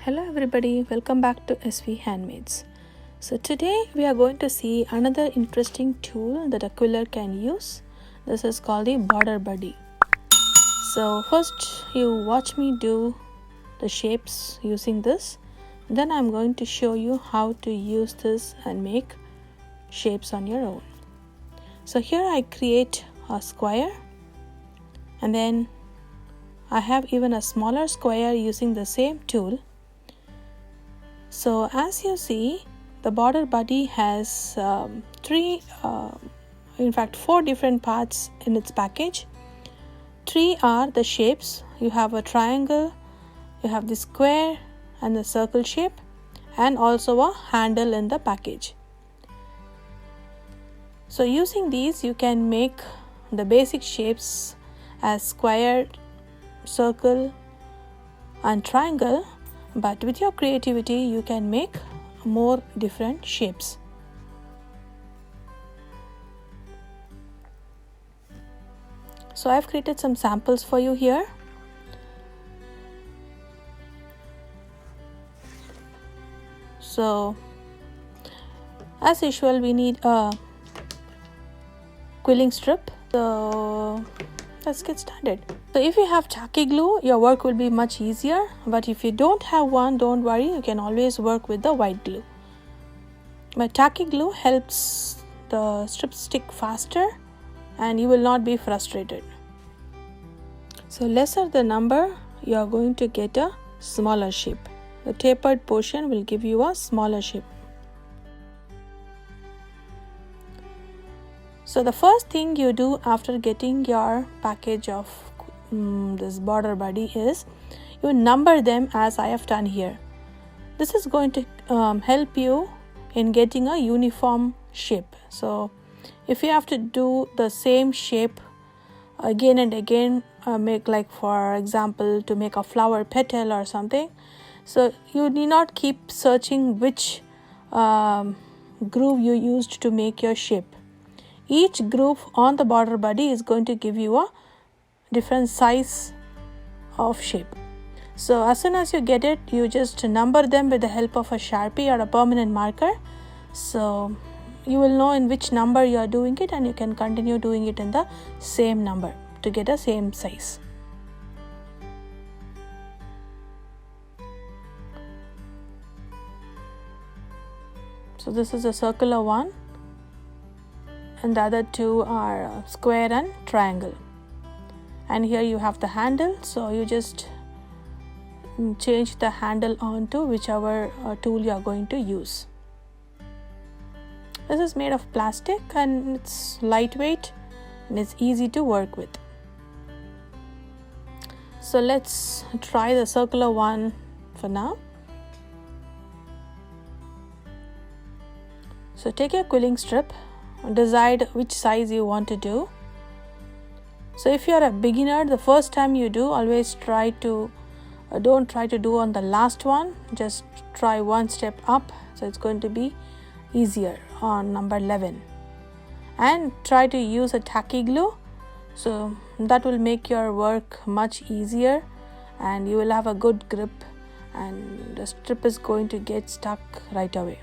Hello everybody, welcome back to Svhandmades. So today we are going to see another interesting tool that a quiller can use. This is called the Borderbuddy. So first you watch me do the shapes using this. Then I'm going to show you how to use this and make shapes on your own. So here I create a square, and then I have even a smaller square using the same tool. So as you see, the Borderbuddy has four different parts in its package. Three are the shapes. You have a triangle, you have the square and the circle shape, and also a handle in the package. So using these you can make the basic shapes as square, circle and triangle, but with your creativity you can make more different shapes. So I've created some samples for you here. So as usual we need a quilling strip. So let's get started. So if you have tacky glue, your work will be much easier, but if you don't have one, don't worry, you can always work with the white glue. But tacky glue helps the strips stick faster and you will not be frustrated. So lesser the number, you are going to get a smaller shape. The tapered portion will give you a smaller shape. So the first thing you do after getting your package of this Borderbuddy is you number them as I have done here. This is going to help you in getting a uniform shape. So if you have to do the same shape again and again, make like for example to make a flower petal or something, so you need not keep searching which groove you used to make your shape. Each groove on the Borderbuddy is going to give you a different size of shape. So as soon as you get it, you just number them with the help of a Sharpie or a permanent marker. So you will know in which number you are doing it, and you can continue doing it in the same number to get a same size. So this is a circular one, and the other two are square and triangle. And here you have the handle, so you just change the handle onto whichever tool you are going to use. This is made of plastic and it's lightweight and it's easy to work with. So let's try the circular one for now. So take your quilling strip, decide which size you want to do. So if you are a beginner, the first time you do, always don't try to do on the last one, just try one step up, so it's going to be easier on number 11. And try to use a tacky glue, so that will make your work much easier and you will have a good grip and the strip is going to get stuck right away.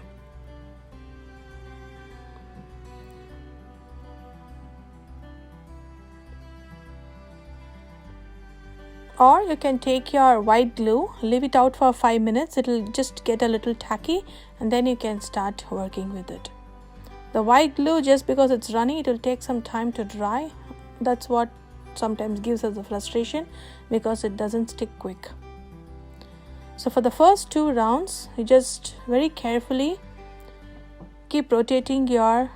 Or you can take your white glue, leave it out for 5 minutes, it will just get a little tacky and then you can start working with it. The white glue, just because it's runny, it will take some time to dry. That's what sometimes gives us the frustration, because it doesn't stick quick. So for the first 2 rounds, you just very carefully keep rotating your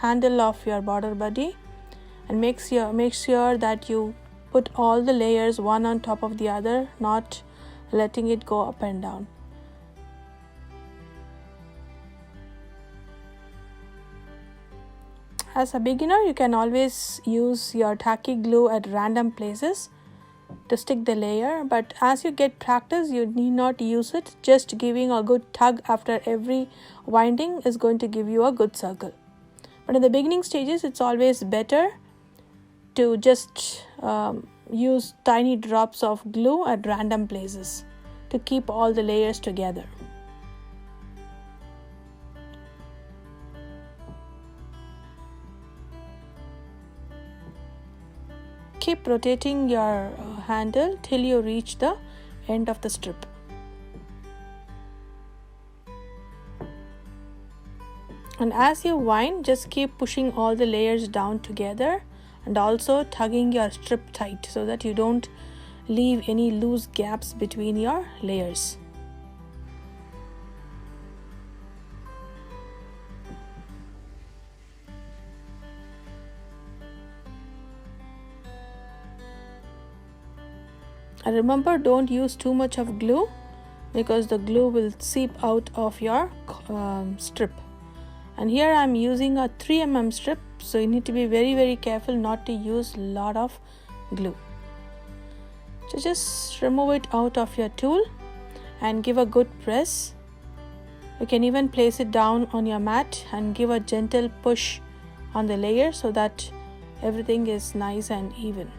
handle of your Borderbuddy and make sure that you put all the layers one on top of the other, not letting it go up and down. As a beginner, you can always use your tacky glue at random places to stick the layer, but as you get practice, you need not use it. Just giving a good tug after every winding is going to give you a good circle. But in the beginning stages, it's always better to just use tiny drops of glue at random places to keep all the layers together. Keep rotating your handle till you reach the end of the strip. And as you wind, just keep pushing all the layers down together and also tugging your strip tight so that you don't leave any loose gaps between your layers. And remember, don't use too much of glue because the glue will seep out of your strip. And here I am using a 3 mm strip, so you need to be very careful not to use a lot of glue. So just remove it out of your tool and give a good press. You can even place it down on your mat and give a gentle push on the layer so that everything is nice and even.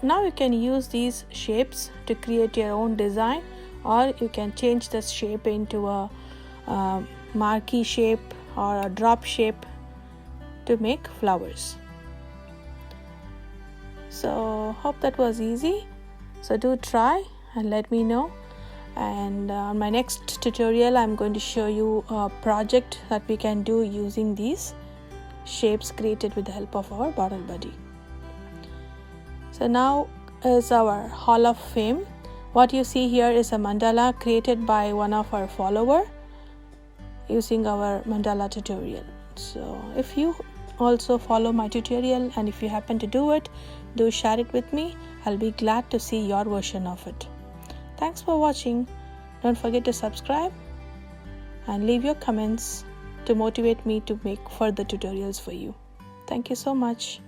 Now you can use these shapes to create your own design, or you can change the shape into a marquee shape or a drop shape to make flowers. So hope that was easy. So do try and let me know. And on my next tutorial I'm going to show you a project that we can do using these shapes created with the help of our Borderbuddy. So now is our Hall of Fame. What you see here is a mandala created by one of our followers using our mandala tutorial. So if you also follow my tutorial and if you happen to do it, do share it with me. I'll be glad to see your version of it. Thanks for watching. Don't forget to subscribe and leave your comments to motivate me to make further tutorials for you. Thank you so much.